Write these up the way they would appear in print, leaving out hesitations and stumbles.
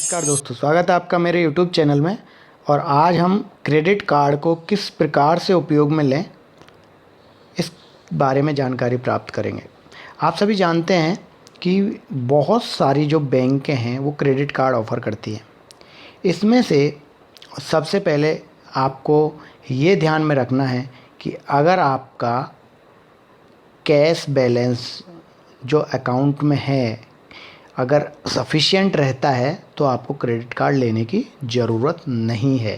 नमस्कार दोस्तों, स्वागत है आपका मेरे YouTube चैनल में। और आज हम क्रेडिट कार्ड को किस प्रकार से उपयोग में लें इस बारे में जानकारी प्राप्त करेंगे। आप सभी जानते हैं कि बहुत सारी जो बैंकें हैं वो क्रेडिट कार्ड ऑफ़र करती हैं। इसमें से सबसे पहले आपको ये ध्यान में रखना है कि अगर आपका कैश बैलेंस जो अकाउंट में है अगर सफिशिएंट रहता है तो आपको क्रेडिट कार्ड लेने की ज़रूरत नहीं है।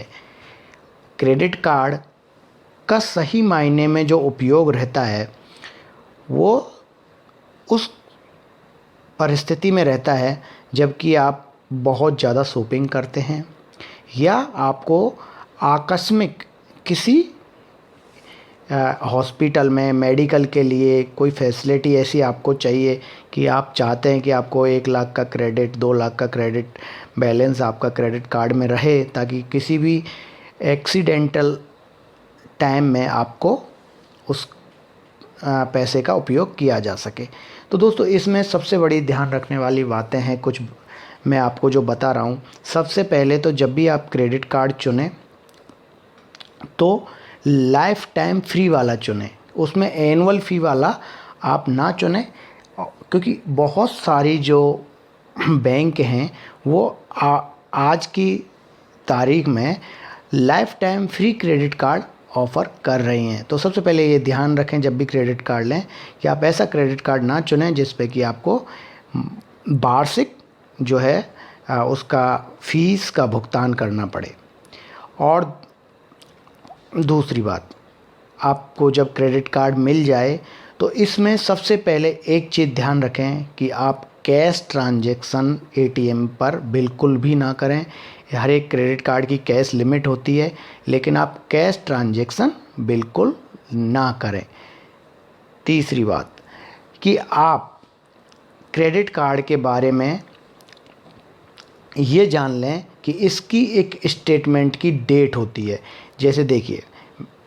क्रेडिट कार्ड का सही मायने में जो उपयोग रहता है वो उस परिस्थिति में रहता है जबकि आप बहुत ज़्यादा शॉपिंग करते हैं या आपको आकस्मिक किसी हॉस्पिटल में मेडिकल के लिए कोई फैसिलिटी ऐसी आपको चाहिए कि आप चाहते हैं कि आपको 1 लाख का क्रेडिट, 2 लाख का क्रेडिट बैलेंस आपका क्रेडिट कार्ड में रहे ताकि किसी भी एक्सीडेंटल टाइम में आपको उस पैसे का उपयोग किया जा सके। तो दोस्तों, इसमें सबसे बड़ी ध्यान रखने वाली बातें हैं, कुछ मैं आपको जो बता रहा हूँ। सबसे पहले तो जब भी आप क्रेडिट कार्ड चुनें तो लाइफ टाइम फ्री वाला चुनें, उसमें एनुअल फ़ी वाला आप ना चुनें, क्योंकि बहुत सारी जो बैंक हैं वो आज की तारीख में life time free credit card offer कर रही हैं। तो सबसे पहले ये ध्यान रखें जब भी क्रेडिट कार्ड लें कि आप ऐसा क्रेडिट कार्ड ना चुनें जिस पे कि आपको वार्षिक जो है उसका फ़ीस का भुगतान करना पड़े। और दूसरी बात, आपको जब क्रेडिट कार्ड मिल जाए तो इसमें सबसे पहले एक चीज़ ध्यान रखें कि आप कैश ट्रांजैक्शन एटीएम पर बिल्कुल भी ना करें। हर एक क्रेडिट कार्ड की कैश लिमिट होती है, लेकिन आप कैश ट्रांजैक्शन बिल्कुल ना करें। तीसरी बात कि आप क्रेडिट कार्ड के बारे में ये जान लें कि इसकी एक स्टेटमेंट की डेट होती है। जैसे देखिए,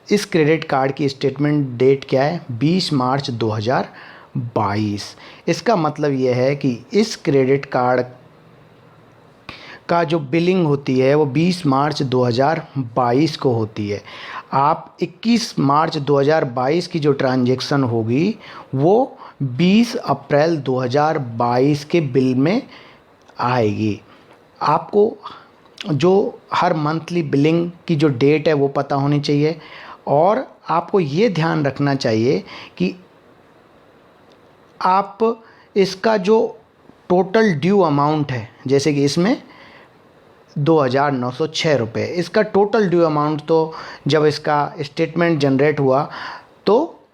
इस क्रेडिट कार्ड की स्टेटमेंट डेट क्या है? 20 मार्च 2022। इसका मतलब ये है कि इस क्रेडिट कार्ड का जो बिलिंग होती है वो 20 मार्च 2022 को होती है। आप 21 मार्च 2022 की जो ट्रांजैक्शन होगी वो 20 अप्रैल 2022 के बिल में आएगी। आपको जो हर मंथली बिलिंग की जो डेट है वो पता होनी चाहिए। और आपको ये ध्यान रखना चाहिए कि आप इसका जो टोटल ड्यू अमाउंट है, जैसे कि इसमें 2,906 रुपये इसका टोटल ड्यू अमाउंट, तो जब इसका स्टेटमेंट जनरेट हुआ तो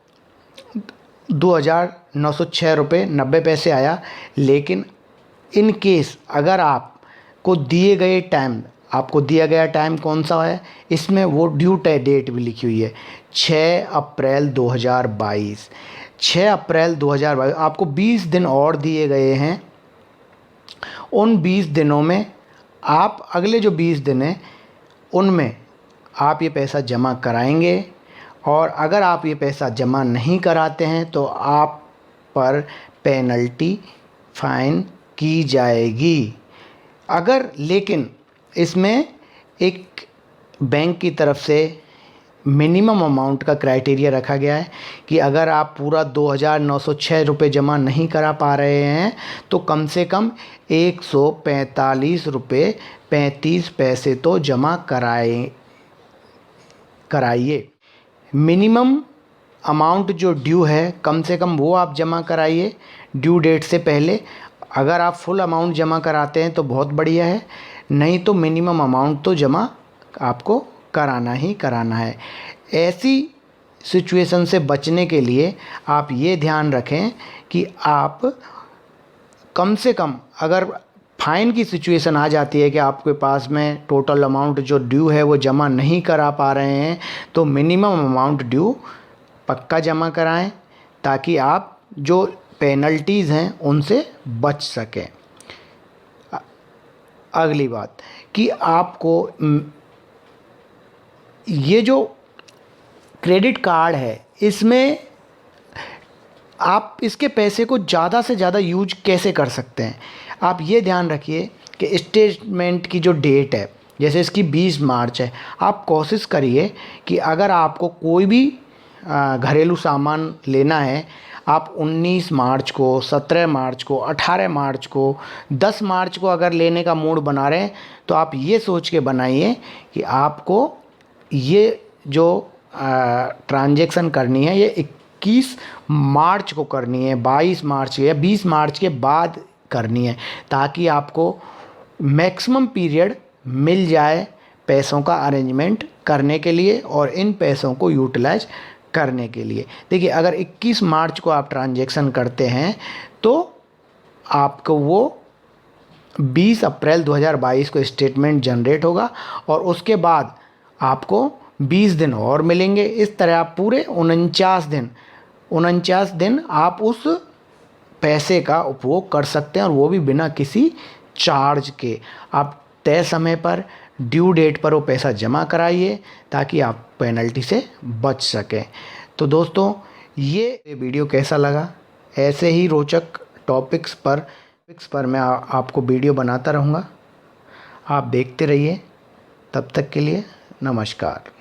2,906 रुपये 90 पैसे आया। लेकिन इन केस अगर आपको दिए गए टाइम, आपको दिया गया टाइम कौन सा है, इसमें वो ड्यू डेट भी लिखी हुई है 6 अप्रैल 2022। 6 अप्रैल 2022 आपको 20 दिन और दिए गए हैं। उन 20 दिनों में आप अगले जो 20 दिन हैं उनमें आप ये पैसा जमा कराएंगे। और अगर आप ये पैसा जमा नहीं कराते हैं तो आप पर पेनल्टी फ़ाइन की जाएगी। लेकिन इसमें एक बैंक की तरफ से मिनिमम अमाउंट का क्राइटेरिया रखा गया है कि अगर आप पूरा 2,906 रुपये जमा नहीं करा पा रहे हैं तो कम से कम 145 रुपये 35 पैसे तो जमा कराइए। मिनिमम अमाउंट जो ड्यू है कम से कम वो आप जमा कराइए ड्यू डेट से पहले। अगर आप फुल अमाउंट जमा कराते हैं तो बहुत बढ़िया है, नहीं तो मिनिमम अमाउंट तो जमा आपको कराना ही कराना है। ऐसी सिचुएशन से बचने के लिए आप ये ध्यान रखें कि आप कम से कम, अगर फ़ाइन की सिचुएशन आ जाती है कि आपके पास में टोटल अमाउंट जो ड्यू है वो जमा नहीं करा पा रहे हैं, तो मिनिमम अमाउंट ड्यू पक्का जमा कराएं ताकि आप जो पेनल्टीज़ हैं उनसे बच सकें। अगली बात कि आपको ये जो क्रेडिट कार्ड है इसमें आप इसके पैसे को ज़्यादा से ज़्यादा यूज कैसे कर सकते हैं। आप ये ध्यान रखिए कि स्टेटमेंट की जो डेट है, जैसे इसकी 20 मार्च है, आप कोशिश करिए कि अगर आपको कोई भी घरेलू सामान लेना है, आप 19 मार्च को, 17 मार्च को, 18 मार्च को, 10 मार्च को अगर लेने का मूड बना रहे हैं, तो आप ये सोच के बनाइए कि आपको ये जो ट्रांजैक्शन करनी है ये 21 मार्च को करनी है, 22 मार्च या 20 मार्च के बाद करनी है, ताकि आपको मैक्सिमम पीरियड मिल जाए पैसों का अरेंजमेंट करने के लिए और इन पैसों को यूटिलाइज करने के लिए। देखिए, अगर 21 मार्च को आप ट्रांजैक्शन करते हैं तो आपको वो 20 अप्रैल 2022 को स्टेटमेंट जनरेट होगा और उसके बाद आपको 20 दिन और मिलेंगे। इस तरह आप पूरे 49 दिन आप उस पैसे का उपभोग कर सकते हैं, और वो भी बिना किसी चार्ज के। आप तय समय पर, ड्यू डेट पर वो पैसा जमा कराइए ताकि आप पेनल्टी से बच सकें। तो दोस्तों, ये वीडियो कैसा लगा? ऐसे ही रोचक टॉपिक्स पर मैं आपको वीडियो बनाता रहूँगा। आप देखते रहिए। तब तक के लिए नमस्कार,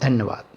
धन्यवाद।